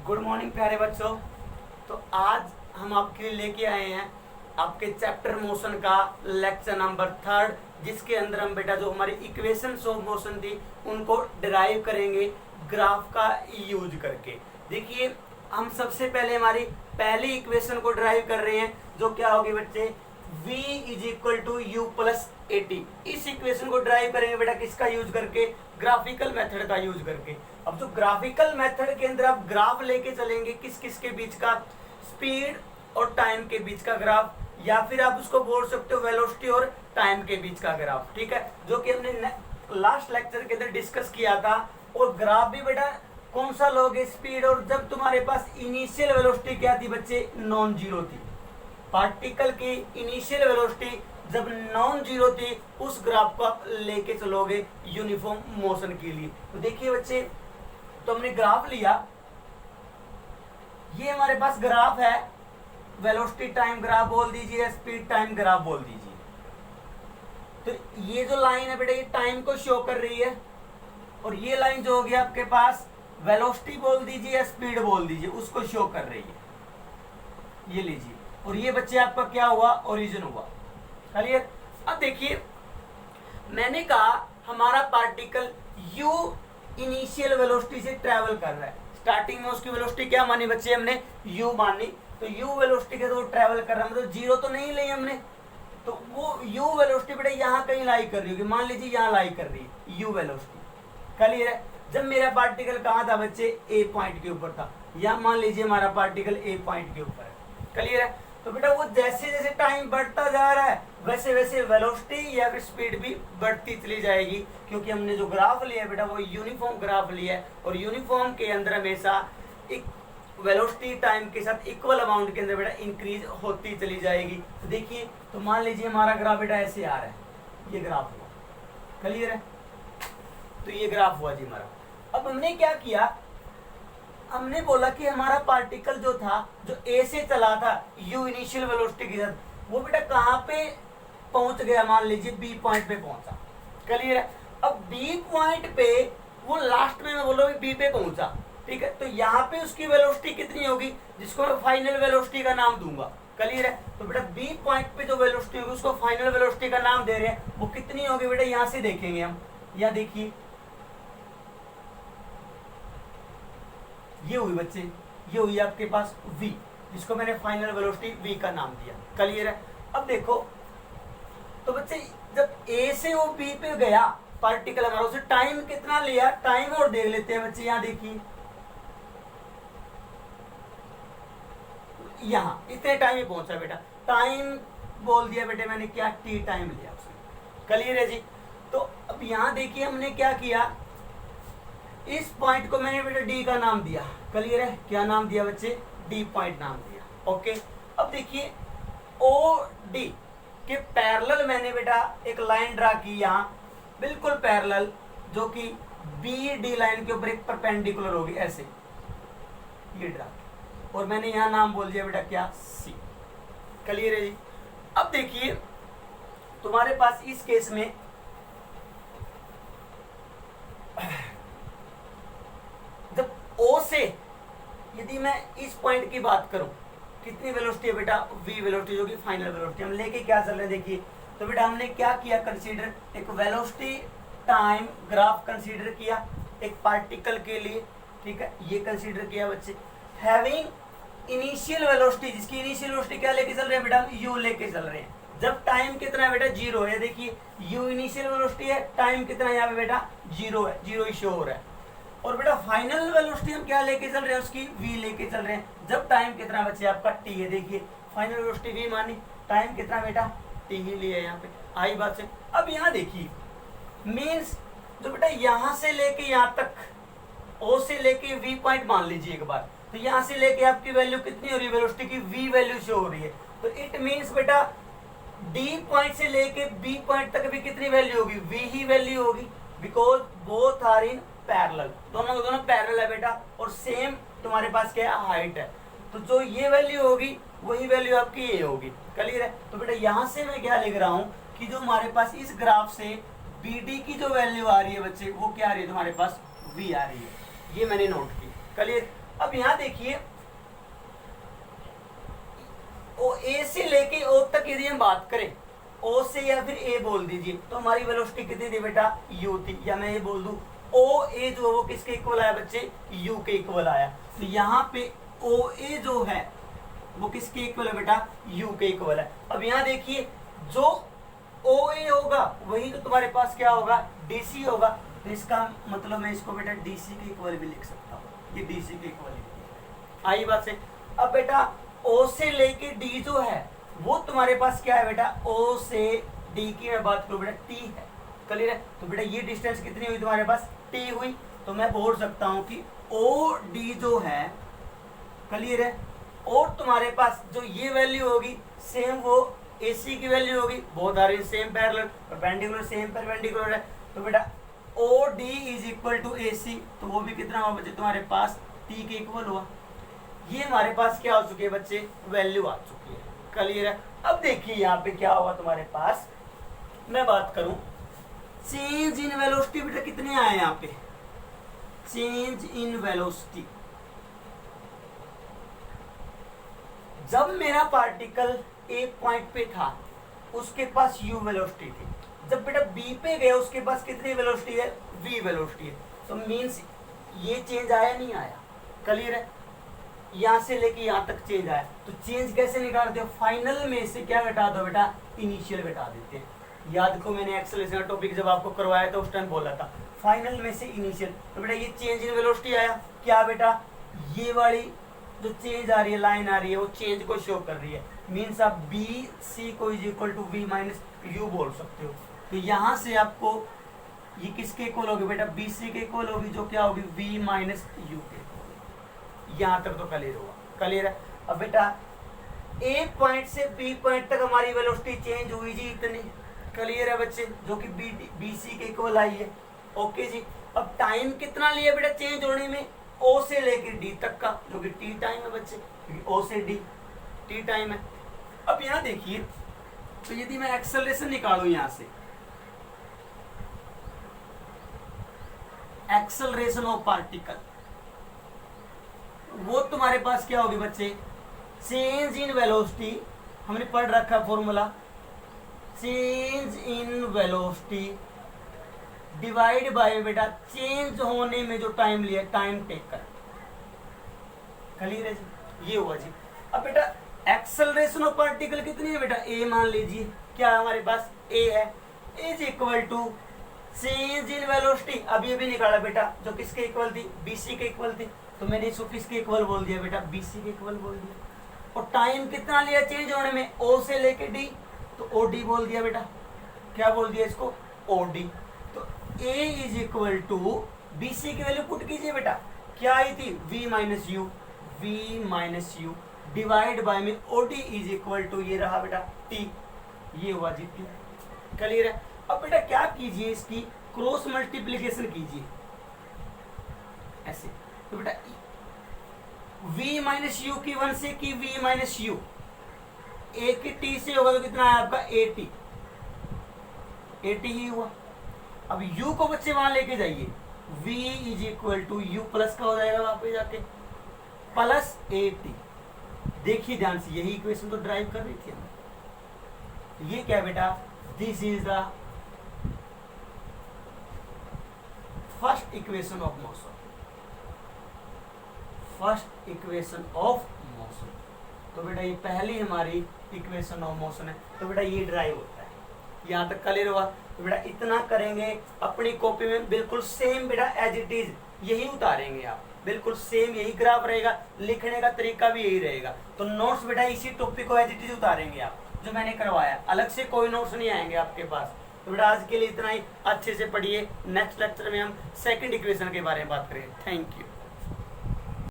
Good morning प्यारे बच्चों। तो आज हम आपके लिए लेके आए हैं आपके चैप्टर मोशन का लेक्चर नंबर 3, जिसके अंदर हम बेटा जो हमारी इक्वेशंस ऑफ मोशन थी उनको डिराइव करेंगे ग्राफ का यूज करके। देखिए हम सबसे पहले हमारी पहली इक्वेशन को डिराइव कर रहे हैं, जो क्या होगी बच्चे, v is equal to u plus a t. इस इक्वेशन को ड्राइव करेंगे बेटा किसका यूज करके, ग्राफिकल मेथड का यूज करके। अब जो ग्राफिकल मेथड के अंदर आप ग्राफ लेके चलेंगे किस किस के बीच का, स्पीड और टाइम के बीच का ग्राफ, या फिर आप उसको बोल सकते हो वेलोसिटी और टाइम के बीच का ग्राफ, ठीक है, जो कि हमने लास्ट लेक्चर के अंदर डिस्कस किया था। और ग्राफ भी बेटा कौन सा लोगे, स्पीड, और जब तुम्हारे पास इनिशियल वेलोसिटी क्या थी बच्चे, नॉन जीरो थी। पार्टिकल की इनिशियल वेलोसिटी जब नॉन जीरो थी, उस ग्राफ को आप लेके चलोगे यूनिफॉर्म मोशन के लिए। तो देखिए बच्चे, तो हमने ग्राफ लिया, ये हमारे पास ग्राफ है, वेलोसिटी टाइम ग्राफ बोल दीजिए, स्पीड टाइम ग्राफ बोल दीजिए। तो ये जो लाइन है बेटा ये टाइम को शो कर रही है, और ये लाइन जो होगी आपके पास वेलोसिटी बोल दीजिए या स्पीड बोल दीजिए, उसको शो कर रही है। ये लीजिए, और ये बच्चे आपका क्या हुआ, ओरिजिन हुआ। क्लियर। अब देखिए मैंने कहा हमारा पार्टिकल u इनिशियल वेलोसिटी से ट्रेवल कर रहा है। स्टार्टिंग में उसकी वेलोसिटी क्या मानी बच्चे, हमने u मानी। तो u वेलोसिटी के तो ट्रेवल कर रहा है, मतलब जीरो तो नहीं ली हमने, तो वो u वेलोसिटी बेटा यहाँ कहीं लाई कर रही होगी, मान लीजिए यहाँ लाई कर रही है u वेलोसिटी। क्लियर है। जब मेरा पार्टिकल कहाँ था बच्चे, a पॉइंट के ऊपर था, या मान लीजिए हमारा पार्टिकल a पॉइंट के ऊपर है। क्लियर है। तो बेटा वो जैसे जैसे टाइम बढ़ता जा रहा है वैसे वैसे वेलोसिटी या फिर स्पीड भी बढ़ती चली जाएगी, क्योंकि हमने जो ग्राफ लिया है बेटा वो यूनिफॉर्म ग्राफ लिया है, और यूनिफॉर्म के अंदर हमेशा एक वेलोसिटी टाइम के साथ इक्वल अमाउंट के अंदर बेटा इंक्रीज होती चली जाएगी। तो देखिए, तो मान लीजिए हमारा ग्राफ बेटा ऐसे आ रहा है, ये ग्राफ हुआ। क्लियर है। तो ये ग्राफ हुआ जी हमारा। अब हमने क्या किया, हमने बोला कि हमारा पार्टिकल जो था, जो ए से चला था u इनिशियल वेलोसिटी के साथ, वो बेटा कहाँ पे पहुंच गया, मान लीजिए बी पॉइंट पे पहुंचा। क्लियर है। अब बी पॉइंट पे वो लास्ट में मैं बोला बी पे पहुंचा, ठीक है, तो यहाँ पे उसकी वेलोसिटी कितनी होगी, जिसको मैं फाइनल वेलोसिटी का नाम दूंगा। क्लियर है। तो बेटा बी पॉइंट पे जो वेलोसिटी होगी उसको फाइनल वेलोसिटी का नाम दे रहे हैं, वो कितनी होगी बेटा, यहाँ से देखेंगे हम। यहाँ देखिए ये हुई बच्चे, ये हुई आपके पास v, जिसको मैंने फाइनल वेलोसिटी v का नाम दिया। क्लियर है। अब देखो तो बच्चे जब a से वो b पे गया पार्टिकल हमारा, उसे टाइम कितना लिया, टाइम और देख लेते हैं बच्चे। यहाँ देखिए यहाँ इतने टाइम ही पहुंचा बेटा, टाइम बोल दिया बेटे मैंने, क्या t टाइम लिया उसने। क्लियर है जी। तो अब यहाँ देखिए हमने क्या किया, इस पॉइंट को मैंने बेटा डी का नाम दिया। क्लियर है। क्या नाम दिया बच्चे, डी पॉइंट नाम दिया। ओके। अब देखिए ओ डी के पैरेलल मैंने बेटा एक लाइन ड्रा की यहाँ, बिल्कुल पैरेलल, जो कि बी डी लाइन के ऊपर एक परपेंडिकुलर होगी, ऐसे ये ड्रा, और मैंने यहाँ नाम बोल दिया बेटा क्या, सी। क्लियर है जी। अब देखिए तुम्हारे पास इस केस में जब O से यदि मैं इस पॉइंट की बात करूं, कितनी वेलोसिटी है बेटा, v वेलोसिटी, जो कि फाइनल वेलोसिटी। हम लेके क्या चल रहे हैं देखिए, तो बेटा हमने क्या किया, कंसीडर एक वेलोसिटी टाइम ग्राफ कंसीडर किया एक पार्टिकल के लिए, ठीक है, ये कंसीडर किया बच्चे। हैविंग इनिशियल वेलोसिटी, जिसकी इनिशियल वेलोसिटी क्या लेके चल रहे हैं बेटा, u लेके चल रहे हैं। जब टाइम कितना है बेटा, जीरो है। देखिए u इनिशियल वेलोसिटी है, टाइम कितना है यहाँ पे बेटा, जीरो है, जीरो ही शो हो रहा है। और बेटा फाइनल वेलोसिटी हम क्या लेके चल रहे हैं, उसकी v लेके चल रहे हैं। जब टाइम कितना बच्चे आपका t है, देखिए फाइनल वेलोसिटी v मानी, टाइम कितना बेटा t ही लिया है यहाँ पे। आई बात से। अब यहाँ देखिए मीन्स जो बेटा यहाँ से लेके यहाँ तक, o से लेके v पॉइंट मान लीजिए एक बार, तो यहाँ से लेके आपकी वैल्यू कितनी हो रही है, वेलोसिटी की v वैल्यू शो हो रही है। तो इट मीन्स बेटा d पॉइंट से लेके b पॉइंट तक भी कितनी वैल्यू होगी, v ही वैल्यू होगी, because both are in parallel, दोनों के दोनों पैरेलल है बेटा, और सेम तुम्हारे पास क्या है, हाइट है। तो जो ये वैल्यू होगी वही वैल्यू आपकी ये होगी। क्लियर है। तो बेटा यहाँ से मैं क्या लिख रहा हूँ कि जो हमारे पास इस ग्राफ से BD की जो वैल्यू आ रही है बच्चे, वो क्या आ रही है तुम्हारे पास, V आ रही है। ये मैंने नोट की। क्लियर। अब यहां देखिए ओ ए से लेके ओ तक यदि हम बात करें, ओ से या फिर ए बोल दीजिए, तो हमारी वेलोसिटी कितनी थी बेटा, यू थी। या मैं ये बोल दूं ओ ए जो है वो किसके इक्वल आया बच्चे, यू के इक्वल आया। तो यहाँ पे ओ ए जो है वो किसके इक्वल है बेटा, यू के इक्वल है। अब यहाँ देखिए जो ओ ए होगा वही तो तुम्हारे पास क्या होगा, डी सी होगा। तो इसका मतलब मैं इसको बेटा डी सी के इक्वल भी लिख सकता हूँ, ये डी सी के इक्वल है। आई बात से। अब बेटा ओ से लेके डी जो है वो तुम्हारे पास क्या है बेटा, ओ से डी की मैं बात करूं बेटा टी है, क्लियर है। तो बेटा ये डिस्टेंस कितनी हुई तुम्हारे पास, टी हुई। तो मैं बोल सकता हूं कि ओ डी जो है, क्लियर है, और तुम्हारे पास जो ये वैल्यू होगी सेम वो ए सी की वैल्यू होगी, both are in same parallel, perpendicular same perpendicular है। तो बेटा O D is equal to A C, तो वो भी कितना हुआ बच्चे तुम्हारे पास, टी के इक्वल हुआ। ये हमारे पास क्या हो चुकी है बच्चे, वैल्यू आ चुकी है, क्लियर है। अब देखिए यहाँ पे क्या होगा तुम्हारे पास, मैं बात करूं चेंज इन वेलोसिटी बेटा कितने आए यहाँ पे, चेंज इन वेलोसिटी। जब मेरा पार्टिकल एक पॉइंट पे था उसके पास u वेलोसिटी थी, जब बेटा b पे गया उसके पास कितनी वेलोसिटी है, v वेलोसिटी है। तो मींस ये चेंज आया नहीं आया, क्लियर है। यहाँ से लेके यहाँ तक चेंज आया, तो चेंज कैसे निकालते हो, फाइनल में से क्या घटा दो बेटा, इनिशियल घटा देते हैं। याद को मैंने एक्सेलरेशन का टॉपिक जब आपको करवाया था उस टाइम बोला था फाइनल में से इनिशियल। तो बेटा ये चेंज इन वेलोसिटी आया, क्या बेटा, ये वाली जो चेंज आ रही है, लाइन आ रही है, वो चेंज को शो कर रही है। मीन्स आप बी सी को is equal to v minus u बोल सकते हो। तो यहाँ से आपको ये किसके इक्वल होगी बेटा, बी सी के इक्वल होगी, जो क्या होगी, वी माइनस यू के। यहाँ तक तो क्लियर हुआ, क्लियर है। अब बेटा ए पॉइंट से बी पॉइंट तक हमारी वेलोसिटी चेंज हुई जी इतनी, क्लियर है बच्चे, जो कि बी सी के इक्वल आई है। ओके जी। अब टाइम कितना लिया बेटा चेंज होने में, ओ से लेकर डी तक का, जो कि टी टाइम है बच्चे, ओ से डी टी टाइम है। अब यहाँ देखिए, तो यदि मैं एक्सेलरेशन निकालू यहाँ से, एक्सेलरेशन ऑफ पार्टिकल, वो तुम्हारे पास क्या होगी बच्चे, चेंज इन वेलोसिटी, हमने पढ़ रखा formula, change in velocity divide by बेटा चेंज होने में जो टाइम लिया, टाइम टेकर, क्लियर है जी, ये हुआ जी। अब बेटा एक्सेलरेशन ऑफ पार्टिकल कितनी है बेटा, ए मान लीजिए, क्या हमारे पास ए है, is equal to change in velocity. अब ये भी निकाला बेटा, जो किसके इक्वल थी, बीसी के इक्वल थी, तो मैंने इसको किसके इक्वल बोल दिया बेटा, बीसी के इक्वल बोल दिया। और टाइम कितना लिया चेंज होने में, ओ से लेके डी, तो ओ डी बोल दिया बेटा, क्या बोल दिया इसको, ओ डी। तो A is equal to B C की वैल्यू पुट कीजिए बेटा, क्या आई थी, v minus u, V minus u divide by में O D is equal to ये रहा बेटा टी, ये हुआ जी टी, क्लियर है। अब बेटा क्या कीजिए, इसकी क्रॉस मल्टीप्लीकेशन कीजिए ऐसे, तो बेटा v माइनस यू की 1 से की v माइनस यू, ए की टी से होगा तो कितना है आपका ए टी ही हुआ। अब u को बच्चे वहां लेके जाइए, v is equal to u plus का हो जाएगा वहां पे जाके, प्लस ए टी। देखिए ध्यान से, यही इक्वेशन तो ड्राइव कर रही थी हम। ये क्या बेटा, this is the first equation of motion, first equation of motion. तो बेटा ये पहली हमारी इक्वेशन ऑफ मोशन है। तो बेटा ये ड्राइव होता है, यहाँ तक क्लियर हुआ। तो बेटा इतना करेंगे, अपनी कॉपी में बिल्कुल सेम बेटा एज इट इज यही उतारेंगे आप, बिल्कुल सेम यही ग्राफ रहेगा, लिखने का तरीका भी यही रहेगा। तो नोट्स बेटा इसी टॉपिक को एज इट इज उतारेंगे आप, जो मैंने करवाया, अलग से कोई नोट्स नहीं आएंगे आपके पास। तो बेटा आज के लिए इतना ही, अच्छे से पढ़िए। नेक्स्ट लेक्चर में हम सेकंड इक्वेशन के बारे में बात करेंगे। Thank you.